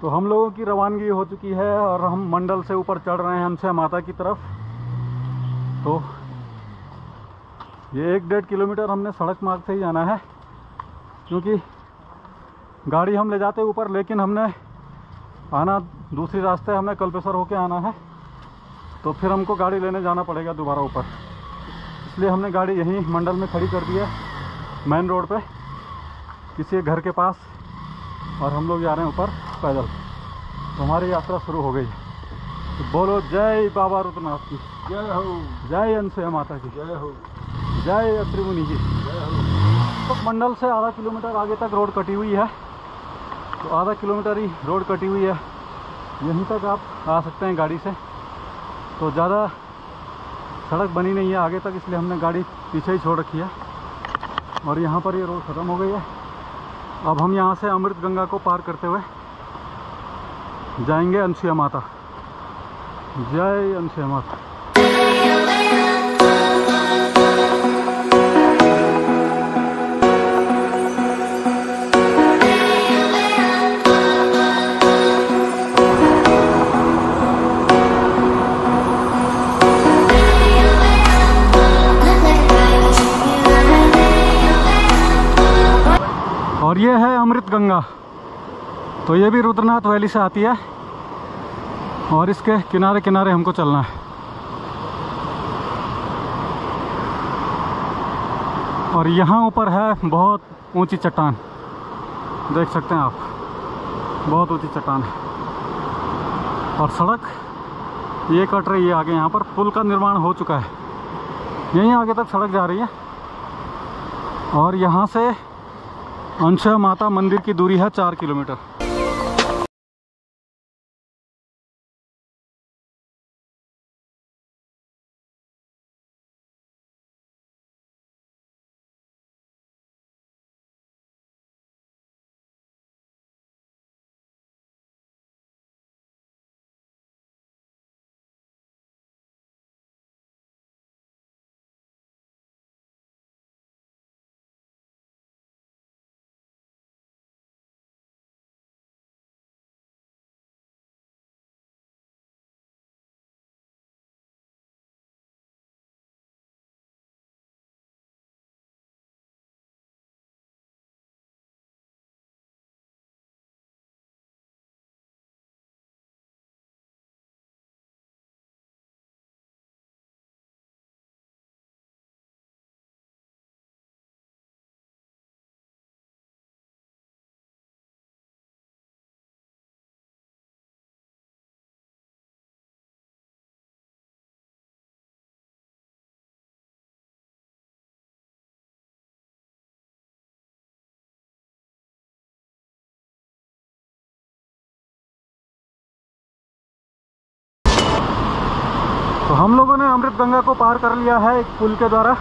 तो हम लोगों की रवानगी हो चुकी है और हम मंडल से ऊपर चढ़ रहे हैं अनसुया माता की तरफ। तो ये 1-1.5 किलोमीटर हमने सड़क मार्ग से ही जाना है, क्योंकि गाड़ी हम ले जाते ऊपर, लेकिन हमने आना दूसरी रास्ते, हमें कल्पेश्वर होके आना है, तो फिर हमको गाड़ी लेने जाना पड़ेगा दोबारा ऊपर। इसलिए हमने गाड़ी यहीं मंडल में खड़ी कर दी है, मेन रोड पे किसी घर के पास, और हम लोग जा रहे हैं ऊपर पैदल। तो हमारी यात्रा शुरू हो गई है। तो बोलो जय बाबा रुद्रनाथ की जय हो, जय, अनसुया माता की जय हो, जय, अत्रि मुनि की जय हो। तो मंडल से आधा किलोमीटर आगे तक रोड कटी हुई है, तो आधा किलोमीटर ही रोड कटी हुई है, यहीं तक आप आ सकते हैं गाड़ी से। तो ज़्यादा सड़क बनी नहीं है आगे तक, इसलिए हमने गाड़ी पीछे ही छोड़ रखी है। और यहाँ पर ये रोड ख़त्म हो गई है। अब हम यहाँ से अमृत गंगा को पार करते हुए जाएंगे अनसुया माता। जय अनसुया माता। और ये है अमृत गंगा। तो ये भी रुद्रनाथ वैली से आती है और इसके किनारे किनारे हमको चलना है। और यहाँ ऊपर है बहुत ऊंची चट्टान, देख सकते हैं आप, बहुत ऊंची चट्टान है। और सड़क ये कट रही है आगे, यहाँ पर पुल का निर्माण हो चुका है, यहीं आगे तक सड़क जा रही है। और यहाँ से अनसुया माता मंदिर की दूरी है 4 किलोमीटर। तो हम लोगों ने अमृत गंगा को पार कर लिया है एक पुल के द्वारा,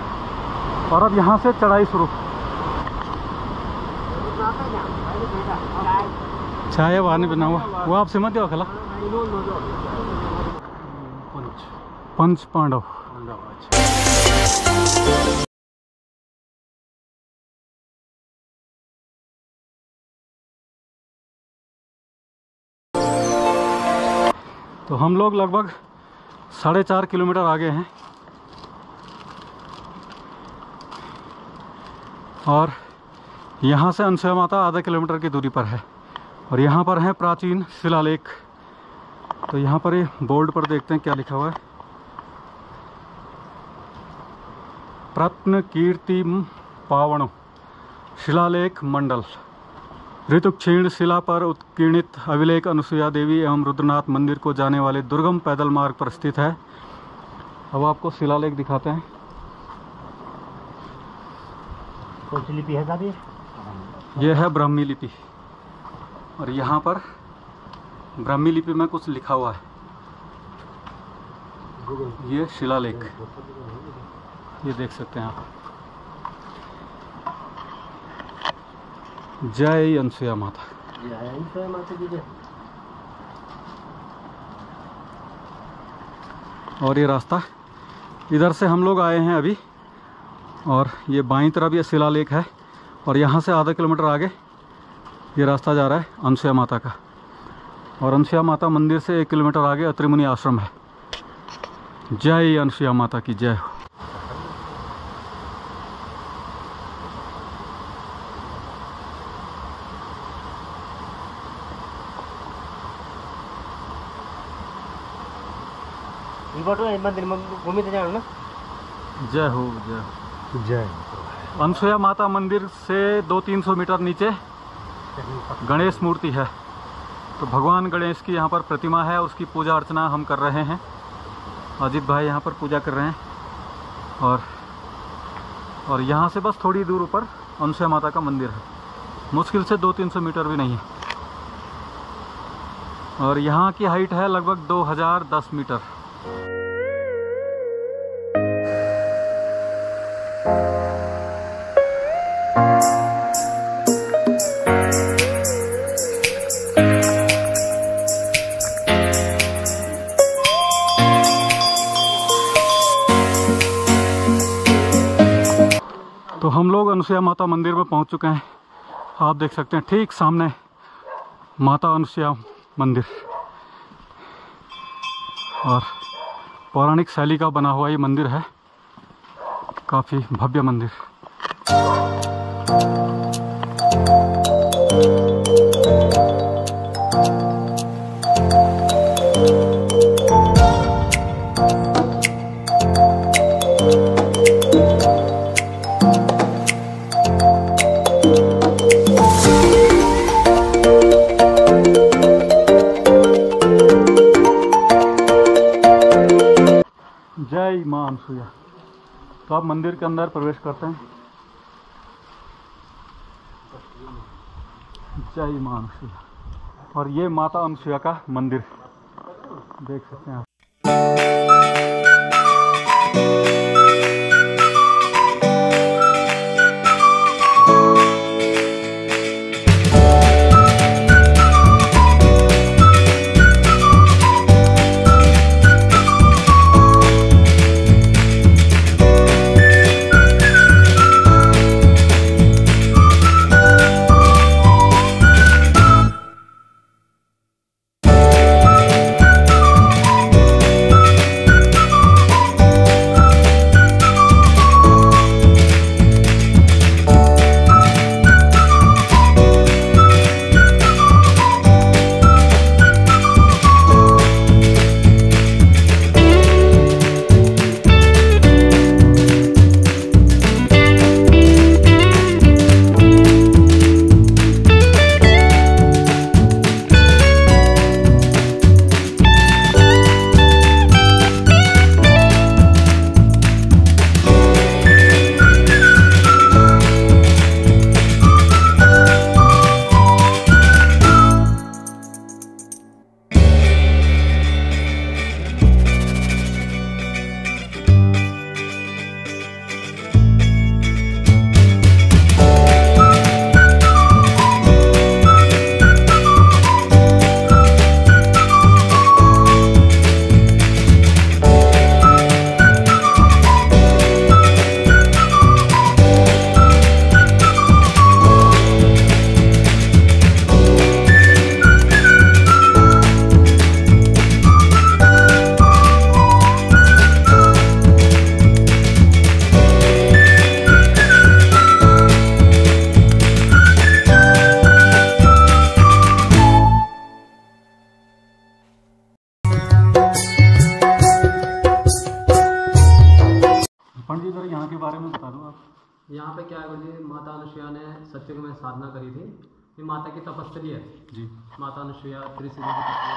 और अब यहाँ से चढ़ाई शुरू। चाय वानी बना हुआ वो आपसे मत दिया खला पंच पांडव। तो हम लोग लगभग 4.5 किलोमीटर आगे हैं, और यहाँ से अनसुया माता आधा किलोमीटर की दूरी पर है। और यहाँ पर है प्राचीन शिलालेख। तो यहाँ पर ये बोर्ड पर देखते हैं क्या लिखा हुआ है। प्रत्न कीर्ति पावनो शिलालेख मंडल, ऋतुक्षीण शिला पर उत्कीर्णित अभिलेख अनसुया देवी एवं रुद्रनाथ मंदिर को जाने वाले दुर्गम पैदल मार्ग पर स्थित है। अब आपको शिलालेख दिखाते हैं। कौन सी लिपि है दादी? यह है ब्राह्मी लिपि, और यहाँ पर ब्राह्मी लिपि में कुछ लिखा हुआ है। ये शिलालेख, ये देख सकते हैं आप। जय अनसुया माता। जय अनसुया माता की जय। और ये रास्ता इधर से हम लोग आए हैं अभी, और ये बाईं तरफ ये शिलालेख है, और यहाँ से आधा किलोमीटर आगे ये रास्ता जा रहा है अनसुया माता का। और अनसुया माता मंदिर से 1 किलोमीटर आगे अत्रि मुनि आश्रम है। जय अनसुया माता की जय हो। मंदिर में घूमी जाओ ना। जय हो जय हो। जय। अनसुया माता मंदिर से 200-300 मीटर नीचे गणेश मूर्ति है। तो भगवान गणेश की यहाँ पर प्रतिमा है, उसकी पूजा अर्चना हम कर रहे हैं। अजीत भाई यहाँ पर पूजा कर रहे हैं और यहाँ से बस थोड़ी दूर ऊपर अनसुया माता का मंदिर है। मुश्किल से 200-300 मीटर भी नहीं है। और यहाँ की हाइट है लगभग 2010 मीटर। तो हम लोग अनसुया माता मंदिर में पहुंच चुके हैं। आप देख सकते हैं ठीक सामने माता अनसुया मंदिर, और पौराणिक शैली का बना हुआ ये मंदिर है, काफ़ी भव्य मंदिर। जय मां अनसुया। तो आप मंदिर के अंदर प्रवेश करते हैं। जय मां अनसुया। और ये माता अनसुया का मंदिर देख सकते हैं आप। पंडित जी जरा यहाँ के बारे में बता दो आप। यहाँ पे क्या है बोलिए, माता अनसुया ने सत्युग में साधना करी थी। ये माता की तपस्या है जी। माता अनसुया त्रिशिजी की तपस्या।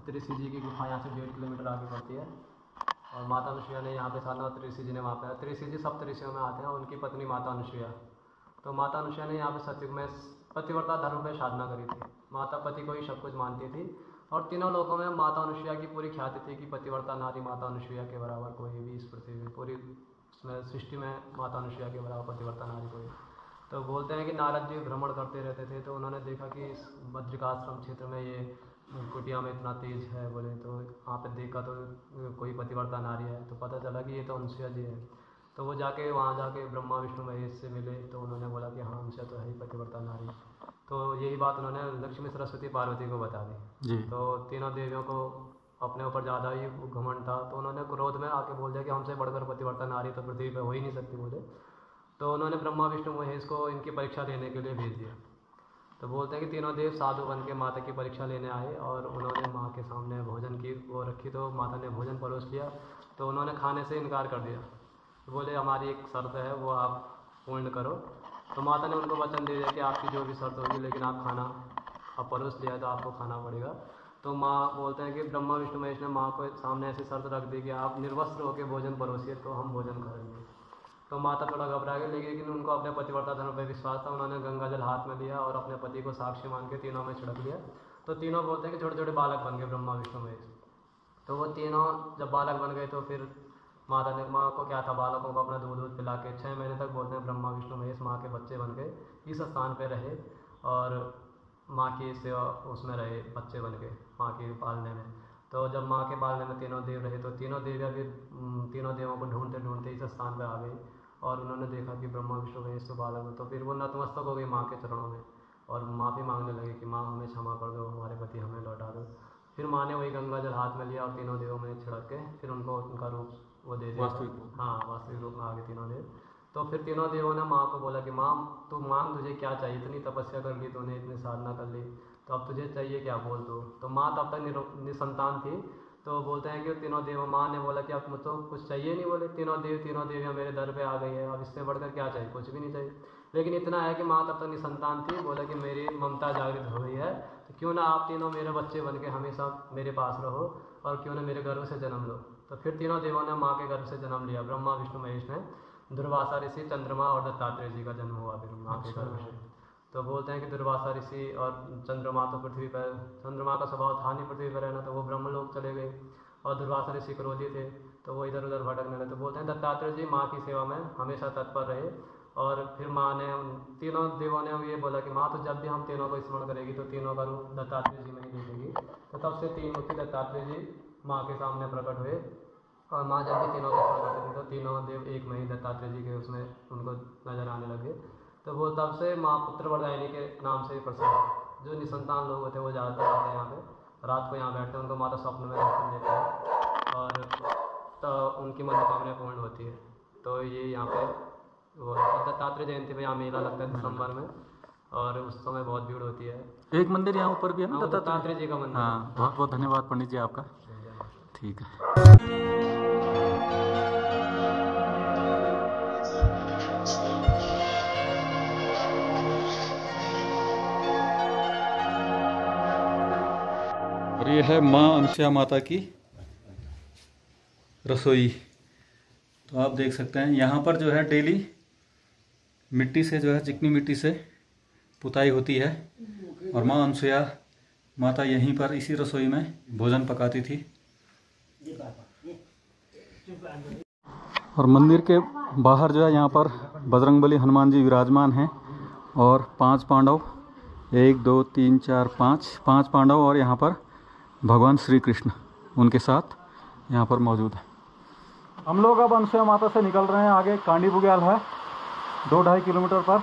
त्रिशिजी की गुफा यहाँ से 1.5 किलोमीटर आगे पड़ती है। और माता अनसुया ने यहाँ पे साधना, त्रिशिजी ने वहाँ पे, त्रिशिजी सब ऋषियों में आते हैं, उनकी पत्नी माता अनसुया। तो माता अनसुया ने यहाँ पे सत्युग में पतिव्रता धर्म पे साधना करी थी। माता पति को ही सब कुछ मानती थी और तीनों लोगों में माता अनसुया की पूरी ख्याति थी कि पतिव्रता नारी माता अनसुया के बराबर कोई भी इस पृथ्वी में, पूरी सृष्टि में माता अनसुया के बराबर पतिव्रता नारी कोई। तो बोलते हैं कि नारद जी भ्रमण करते रहते थे, तो उन्होंने देखा कि इस बद्रिकाश्रम क्षेत्र में ये कुटिया में इतना तेज है बोले, तो वहाँ पे देखा तो कोई पतिव्रता नारी है, तो पता चला कि ये तो अनसुया जी है। तो वो जाके वहाँ जाके ब्रह्मा विष्णु महेश से मिले, तो उन्होंने बोला कि हाँ अनसुया तो है ही पतिव्रता नारी। तो यही बात उन्होंने लक्ष्मी सरस्वती पार्वती को बता दी जी। तो तीनों देवियों को अपने ऊपर ज़्यादा ही घमंड था, तो उन्होंने क्रोध में आके बोल दिया कि हमसे बढ़कर पतिव्रता नारी तो पृथ्वी पर हो ही नहीं सकती बोले। तो उन्होंने ब्रह्मा विष्णु महेश को इनकी परीक्षा लेने के लिए भेज दिया। तो बोलते हैं कि तीनों देव साधु बन के माता की परीक्षा लेने आए और उन्होंने माँ के सामने भोजन की वो रखी, तो माता ने भोजन परोस लिया, तो उन्होंने खाने से इनकार कर दिया। तो बोले हमारी एक शर्त है वो आप पूर्ण करो। तो माता ने उनको वचन दे दिया कि आपकी जो भी शर्त होगी, लेकिन आप खाना अब परोस लिया है तो आपको खाना पड़ेगा। तो माँ बोलते हैं कि ब्रह्मा विष्णु महेश ने माँ को सामने ऐसी शर्त रख दी कि आप निर्वस्त्र होकर भोजन परोसिए तो हम भोजन करेंगे। तो माता थोड़ा घबरा गई, लेकिन उनको अपने पतिव्रता धर्म पर विश्वास था। उन्होंने गंगा जल हाथ में लिया और अपने पति को साक्षी मान के तीनों में छिड़क लिया। तो तीनों बोलते हैं कि छोटे छोटे बालक बन गए ब्रह्मा विष्णु महेश। तो वो तीनों जब बालक बन गए तो फिर माता ने माँ को क्या था, बालकों को अपना दूध पिला के 6 महीने तक बोलते हैं ब्रह्मा विष्णु महेश माँ के बच्चे बन के इस स्थान पे रहे और माँ की सेवा उसमें रहे, बच्चे बन के माँ के पालने में। तो जब माँ के पालने में तीनों देव रहे तो तीनों देवियाँ भी तीनों देवों को ढूंढते ढूंढते इस स्थान पर आ गई और उन्होंने देखा कि ब्रह्मा विष्णु महेश तो बालक हो। तो फिर वो नतमस्तक हो गई माँ के चरणों में और माफ़ी मांगने लगे कि माँ हमें क्षमा कर दो, हमारे पति हमें लौटा दो। फिर माँ ने वही गंगा जल हाथ में लिया और तीनों देवों में छिड़क के फिर उनको उनका रूप वो दे दिया, वास्तविक रूप में आ गए तीनों देव। तो फिर तीनों देवों ने माँ को बोला कि माँ तू मांग, तुझे क्या चाहिए, इतनी तपस्या कर ली तूने, इतनी साधना कर ली, तो अब तुझे चाहिए क्या, बोल दो। तो माँ तब तक निसंतान थी। तो बोलते हैं कि तीनों देव, माँ ने बोला कि अब मुझको कुछ चाहिए नहीं, बोले तीनों देवियाँ मेरे दर पे आ गई है, अब इससे बढ़कर क्या चाहिए, कुछ भी नहीं चाहिए। लेकिन इतना है कि माँ तब तक निसंतान थी। बोला कि मेरी ममता जागृत हो गई है, तो क्यों ना आप तीनों मेरे बच्चे बन के हमेशा मेरे पास रहो और क्यों ना मेरे गर्भ से जन्म लो। तो फिर तीनों देवों ने माँ के गर्भ से जन्म लिया। ब्रह्मा विष्णु महेश ने दुर्वासा ऋषि, चंद्रमा और दत्तात्रेय जी का जन्म हुआ फिर माँ के गर्भ से। तो बोलते हैं कि दुर्वासा ऋषि और चंद्रमा तो पृथ्वी पर, चंद्रमा का स्वभाव था नहीं पृथ्वी पर रहना, तो वो ब्रह्मलोक चले गए और दुर्वासा ऋषि क्रोधी थे तो वो इधर उधर भटकने लगे। तो बोलते हैं दत्तात्रेय जी माँ की सेवा में हमेशा तत्पर रहे और फिर माँ ने तीनों देवों ने ये बोला कि माँ तो जब भी हम तीनों को स्मरण करेगी तो तीनों का रूप दत्तात्रेय जी में ही देखेगी। तो तब से तीन मुखी दत्तात्रेय जी माँ के सामने प्रकट हुए और माँ जब भी तीनों को स्मरण करती थी तो तीनों देव एक में ही दत्तात्रेय जी के उसमें उनको नजर आने लगे। तो वो तब से माँ पुत्रवरदायिनी के नाम से प्रसिद्ध है। जो निसंतान लोग होते हैं वो ज़्यादातर आते हैं यहाँ पे, रात को यहाँ बैठते हैं, उनको माता स्वप्न में दर्शन देते हैं और तो उनकी मनोकामना पूर्ण होती है। तो ये यहाँ पे वो दत्तात्रेय जयंती पे यहाँ मेला लगता है दिसंबर में और उस समय बहुत भीड़ होती है। एक मंदिर यहाँ ऊपर भी है ना दत्तात्रेय जी का मंदिर। हाँ, बहुत बहुत धन्यवाद पंडित जी आपका। ठीक है। और ये है माँ अनसुया माता की रसोई। तो आप देख सकते हैं यहाँ पर जो है डेली मिट्टी से जो है चिकनी मिट्टी से पुताई होती है और माँ अनसुया माता यहीं पर इसी रसोई में भोजन पकाती थी। और मंदिर के बाहर जो है यहाँ पर बजरंगबली हनुमान जी विराजमान हैं और 5 पांडव, 1 2 3 4 5 पांडव और यहाँ पर भगवान श्री कृष्ण उनके साथ यहाँ पर मौजूद है। हम लोग अब अनसुया माता से निकल रहे हैं, आगे कांडी बुग्याल है 2-2.5 किलोमीटर पर।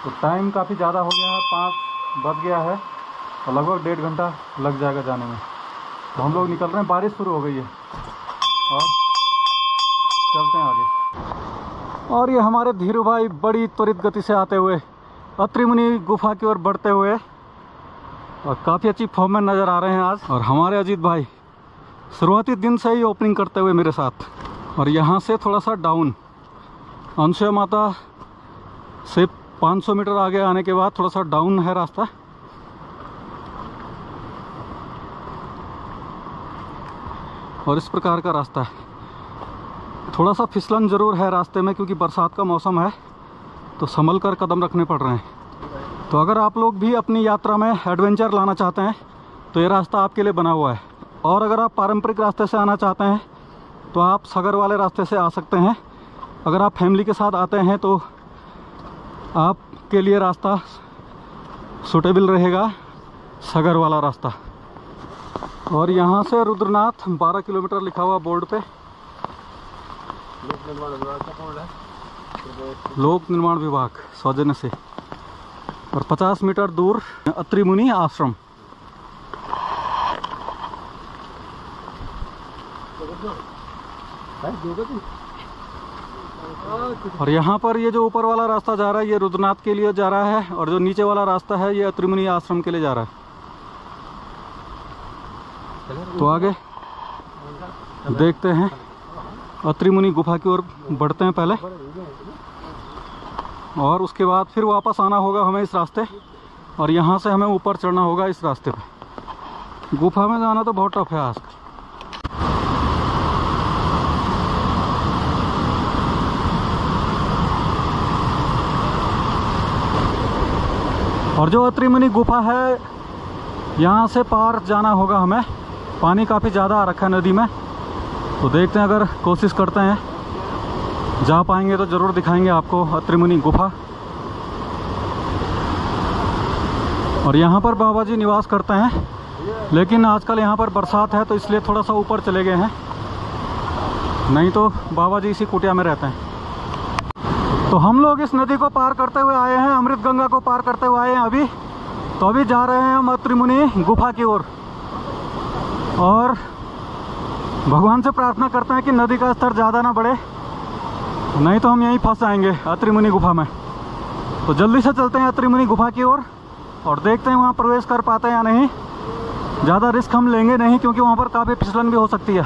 तो टाइम काफ़ी ज़्यादा हो गया है, 5 बज गया है और लगभग 1.5 घंटा लग जाएगा जाने में। तो हम लोग निकल रहे हैं, बारिश शुरू हो गई है और चलते हैं आगे। और ये हमारे धीरू भाई बड़ी त्वरित गति से आते हुए अत्रि मुनि गुफा की ओर बढ़ते हुए और काफ़ी अच्छी फॉर्म में नज़र आ रहे हैं आज। और हमारे अजीत भाई शुरुआती दिन से ही ओपनिंग करते हुए मेरे साथ। और यहाँ से थोड़ा सा डाउन अनसुया माता से 500 मीटर आगे आने के बाद थोड़ा सा डाउन है रास्ता। और इस प्रकार का रास्ता है, थोड़ा सा फिसलन ज़रूर है रास्ते में क्योंकि बरसात का मौसम है तो संभल कर कदम रखने पड़ रहे हैं। तो अगर आप लोग भी अपनी यात्रा में एडवेंचर लाना चाहते हैं तो ये रास्ता आपके लिए बना हुआ है। और अगर आप पारंपरिक रास्ते से आना चाहते हैं तो आप सगर वाले रास्ते से आ सकते हैं। अगर आप फैमिली के साथ आते हैं तो आपके लिए रास्ता सूटेबल रहेगा सगर वाला रास्ता। और यहाँ से रुद्रनाथ 12 किलोमीटर लिखा हुआ बोर्ड पे। लोक निर्माण विभाग सौजन्य से और 50 मीटर दूर अत्रि मुनि आश्रम। और यहाँ पर ये जो ऊपर वाला रास्ता जा रहा है ये रुद्रनाथ के लिए जा रहा है, और जो नीचे वाला रास्ता है ये अत्रि मुनि आश्रम के लिए जा रहा है। तो आगे देखते हैं, अत्रि मुनि गुफा की ओर बढ़ते हैं पहले, और उसके बाद फिर वापस आना होगा हमें इस रास्ते, और यहाँ से हमें ऊपर चढ़ना होगा इस रास्ते पे। गुफा में जाना तो बहुत टफ है आज। और जो अत्रि मुनि गुफा है यहाँ से पार जाना होगा हमें। पानी काफ़ी ज़्यादा आ रखा है नदी में, तो देखते हैं, अगर कोशिश करते हैं जा पाएंगे तो ज़रूर दिखाएंगे आपको अत्रि मुनि गुफा। और यहाँ पर बाबा जी निवास करते हैं, लेकिन आजकल यहाँ पर बरसात है तो इसलिए थोड़ा सा ऊपर चले गए हैं, नहीं तो बाबा जी इसी कुटिया में रहते हैं। तो हम लोग इस नदी को पार करते हुए आए हैं, अमृत गंगा को पार करते हुए आए हैं अभी। तो अभी जा रहे हैं हम अत्रि मुनि गुफा की ओर, और भगवान से प्रार्थना करते हैं कि नदी का स्तर ज़्यादा ना बढ़े, नहीं तो हम यहीं फंस जाएंगे अत्रि मुनि गुफा में। तो जल्दी से चलते हैं अत्रि मुनि गुफा की ओर, और देखते हैं वहाँ प्रवेश कर पाते हैं या नहीं। ज़्यादा रिस्क हम लेंगे नहीं, क्योंकि वहाँ पर काफ़ी फिसलन भी हो सकती है।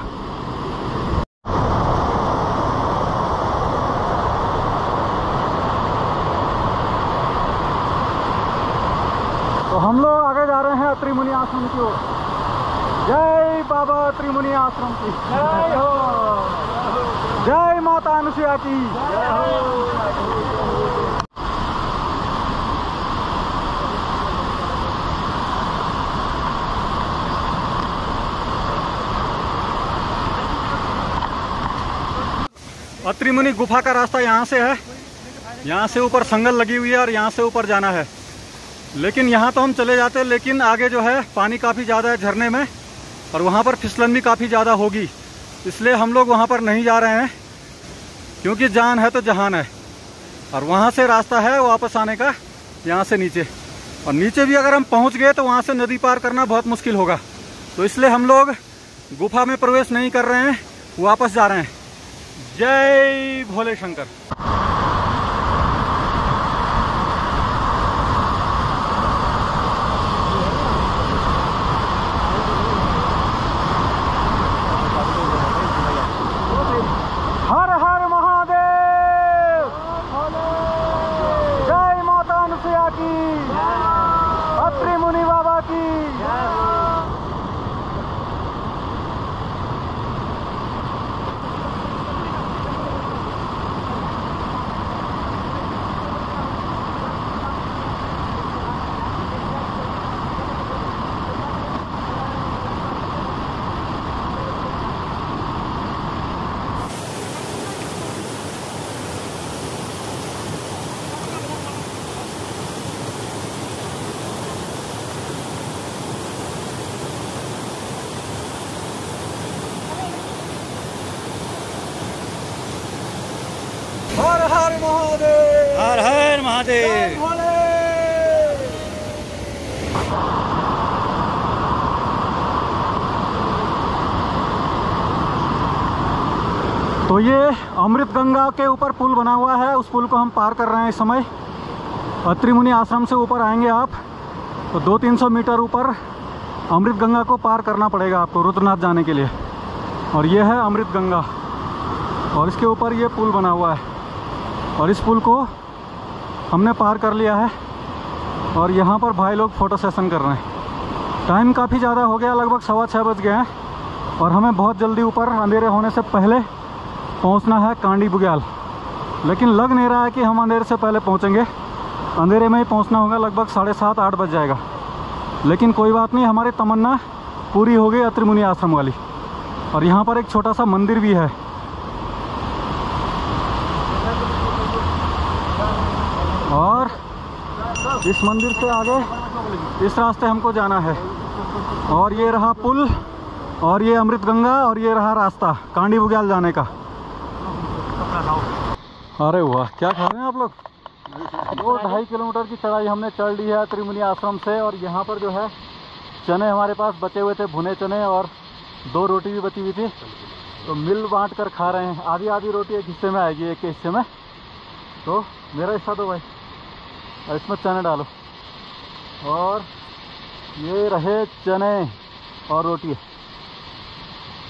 तो हम लोग आगे जा रहे हैं अत्रि मुनि आश्रम की ओर। जय बाबा अत्रि मुनि आश्रम की जय हो, जय माता अनुसुया की जय हो। अत्रि मुनि गुफा का रास्ता यहाँ से है, यहाँ से ऊपर संगल लगी हुई है और यहाँ से ऊपर जाना है। लेकिन यहाँ तो हम चले जाते हैं, लेकिन आगे जो है पानी काफ़ी ज़्यादा है झरने में, और वहाँ पर फिसलन भी काफ़ी ज़्यादा होगी, इसलिए हम लोग वहाँ पर नहीं जा रहे हैं, क्योंकि जान है तो जहान है। और वहाँ से रास्ता है वापस आने का, यहाँ से नीचे, और नीचे भी अगर हम पहुँच गए तो वहाँ से नदी पार करना बहुत मुश्किल होगा। तो इसलिए हम लोग गुफा में प्रवेश नहीं कर रहे हैं, वापस जा रहे हैं। जय भोले शंकर। हर हर महादेव, जय माता अनुसुया की, अत्रि मुनि बाबा की। हर हर महादेव, हर हर महादेव। तो ये अमृत गंगा के ऊपर पुल बना हुआ है, उस पुल को हम पार कर रहे हैं इस समय। अत्रि मुनि आश्रम से ऊपर आएंगे आप तो 200-300 मीटर ऊपर अमृत गंगा को पार करना पड़ेगा आपको रुद्रनाथ जाने के लिए। और ये है अमृत गंगा, और इसके ऊपर ये पुल बना हुआ है, और इस पुल को हमने पार कर लिया है। और यहाँ पर भाई लोग फ़ोटो सेशन कर रहे हैं। टाइम काफ़ी ज़्यादा हो गया, लगभग 6:15 बज गए हैं, और हमें बहुत जल्दी ऊपर अंधेरे होने से पहले पहुँचना है कांडी बुग्याल। लेकिन लग नहीं रहा है कि हम अंधेरे से पहले पहुँचेंगे, अंधेरे में ही पहुँचना होगा, लगभग 7:30-8 बज जाएगा। लेकिन कोई बात नहीं, हमारी तमन्ना पूरी हो गई अत्रि मुनि आश्रम वाली। और यहाँ पर एक छोटा सा मंदिर भी है। और इस मंदिर से आगे इस रास्ते हमको जाना है। और ये रहा पुल, और ये अमृत गंगा, और ये रहा रास्ता कांडी बुग्याल जाने का। अरे वाह, क्या खा रहे हैं आप लोग? 2-2.5 किलोमीटर की चढ़ाई हमने चढ़ ली है त्रिमुनि आश्रम से। और यहाँ पर जो है चने हमारे पास बचे हुए थे, भुने चने, और 2 रोटी भी बची हुई थी, तो मिल बांट कर खा रहे हैं। आधी आधी रोटी एक हिस्से में आएगी, एक के हिस्से में। तो मेरा हिस्सा दो भाई, और इसमें चने डालो। और ये रहे चने और रोटी।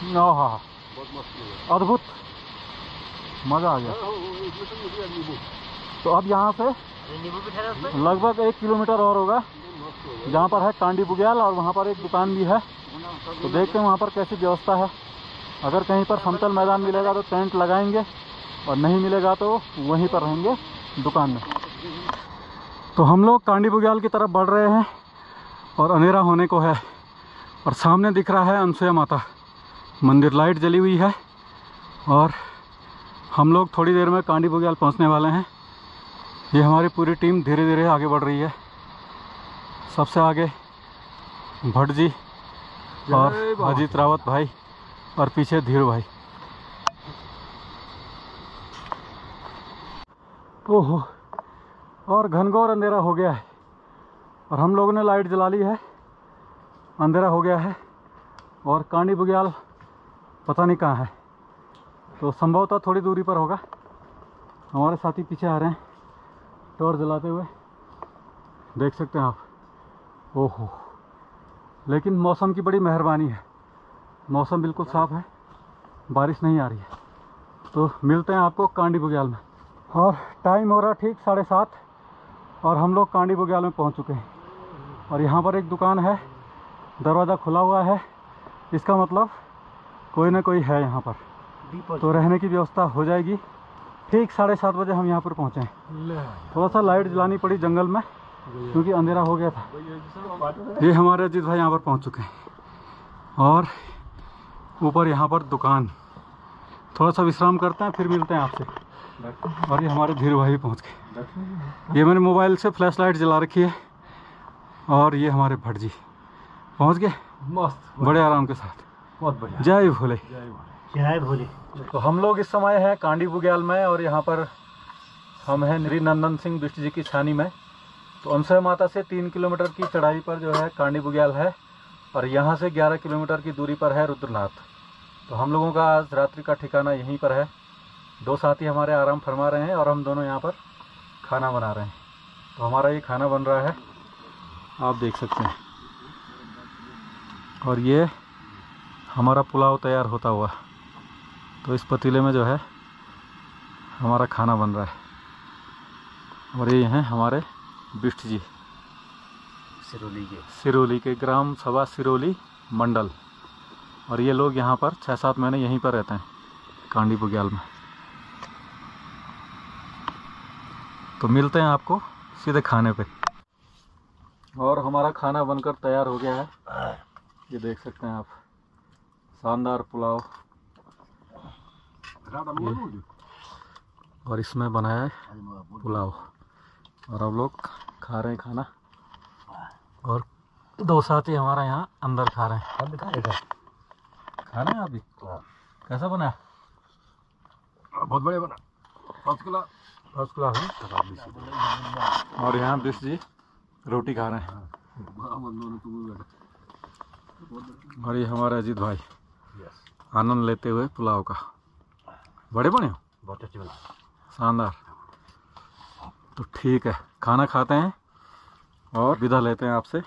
हाँ, अद्भुत, मज़ा आ गया। तो अब यहाँ से नींबू भी ठहरा उसमें। लगभग 1 किलोमीटर और होगा, जहाँ पर है कांडी बुग्याल, और वहाँ पर एक दुकान भी है। तो देखते हैं वहाँ पर कैसी व्यवस्था है। अगर कहीं पर समतल मैदान मिलेगा तो टेंट लगाएंगे, और नहीं मिलेगा तो वहीं पर रहेंगे दुकान में। तो हम लोग कांडी बुग्याल की तरफ बढ़ रहे हैं, और अंधेरा होने को है। और सामने दिख रहा है अनसुया माता मंदिर, लाइट जली हुई है। और हम लोग थोड़ी देर में कांडी बुग्याल पहुँचने वाले हैं। ये हमारी पूरी टीम धीरे धीरे आगे बढ़ रही है। सबसे आगे भट्ट जी और अजीत रावत भाई, और पीछे धीरू भाई। ओहो, और घनघोर अंधेरा हो गया है, और हम लोगों ने लाइट जला ली है। अंधेरा हो गया है, और कांडी बुग्याल पता नहीं कहाँ है। तो संभवतः थोड़ी दूरी पर होगा। हमारे साथी पीछे आ रहे हैं टॉर्च जलाते हुए, देख सकते हैं आप। ओहो, लेकिन मौसम की बड़ी मेहरबानी है, मौसम बिल्कुल साफ़ है, बारिश नहीं आ रही है। तो मिलते हैं आपको कांडी बुग्याल में। और टाइम हो रहा ठीक 7:30, और हम लोग कांडी बुग्याल में पहुंच चुके हैं। और यहाँ पर एक दुकान है, दरवाज़ा खुला हुआ है, इसका मतलब कोई ना कोई है यहाँ पर, तो रहने की व्यवस्था हो जाएगी। ठीक 7:30 बजे हम यहाँ पर पहुँचे हैं। थोड़ा सा लाइट जलानी पड़ी जंगल में, क्योंकि अंधेरा हो गया था। ये हमारे अजीत भाई यहाँ पर पहुँच चुके हैं, और ऊपर यहाँ पर दुकान। थोड़ा सा विश्राम करते हैं, फिर मिलते हैं आपसे। और ये हमारे धीरू भाई भी पहुँच गए। ये मैंने मोबाइल से फ्लैश लाइट जला रखी है। और ये हमारे भट्ट जी पहुँच गए मस्त, बड़े आराम के साथ। बहुत बढ़िया। जय भोले। जय भोले। तो हम लोग इस समय हैं कांडी बुग्याल में, और यहाँ पर हम हैं श्री नंदन सिंह बिष्ट जी की छानी में। तो अनसुया माता से 3 किलोमीटर की चढ़ाई पर जो है कांडी बुग्याल है, और यहाँ से 11 किलोमीटर की दूरी पर है रुद्रनाथ। तो हम लोगों का आज रात्रि का ठिकाना यहीं पर है। 2 साथी हमारे आराम फरमा रहे हैं, और हम दोनों यहाँ पर खाना बना रहे हैं। तो हमारा ये खाना बन रहा है, आप देख सकते हैं। और ये हमारा पुलाव तैयार होता हुआ, तो इस पतीले में जो है हमारा खाना बन रहा है। और ये हैं हमारे बिष्ट जी, सिरोली के ग्राम सभा सिरोली मंडल। और ये लोग यहाँ पर 6-7 महीने यहीं पर रहते हैं कांडी बुग्याल में। तो मिलते हैं आपको सीधे खाने पे। और हमारा खाना बनकर तैयार हो गया है, ये देख सकते हैं आप। शानदार पुलाव, और इसमें बनाया है पुलाव। और अब लोग खा रहे हैं खाना, और 2 साथी हमारा यहाँ अंदर खा रहे हैं। खा रहे हैं अभी। कैसा बना है? बहुत बढ़िया बना, फर्स्ट क्लास है। और यहाँ बिष्ट जी रोटी खा रहे हैं। और ये हमारे अजीत भाई आनंद लेते हुए पुलाव का। बड़े बने हो, बहुत टेस्टी बना, शानदार। तो ठीक है, खाना खाते हैं और विदा लेते हैं आपसे।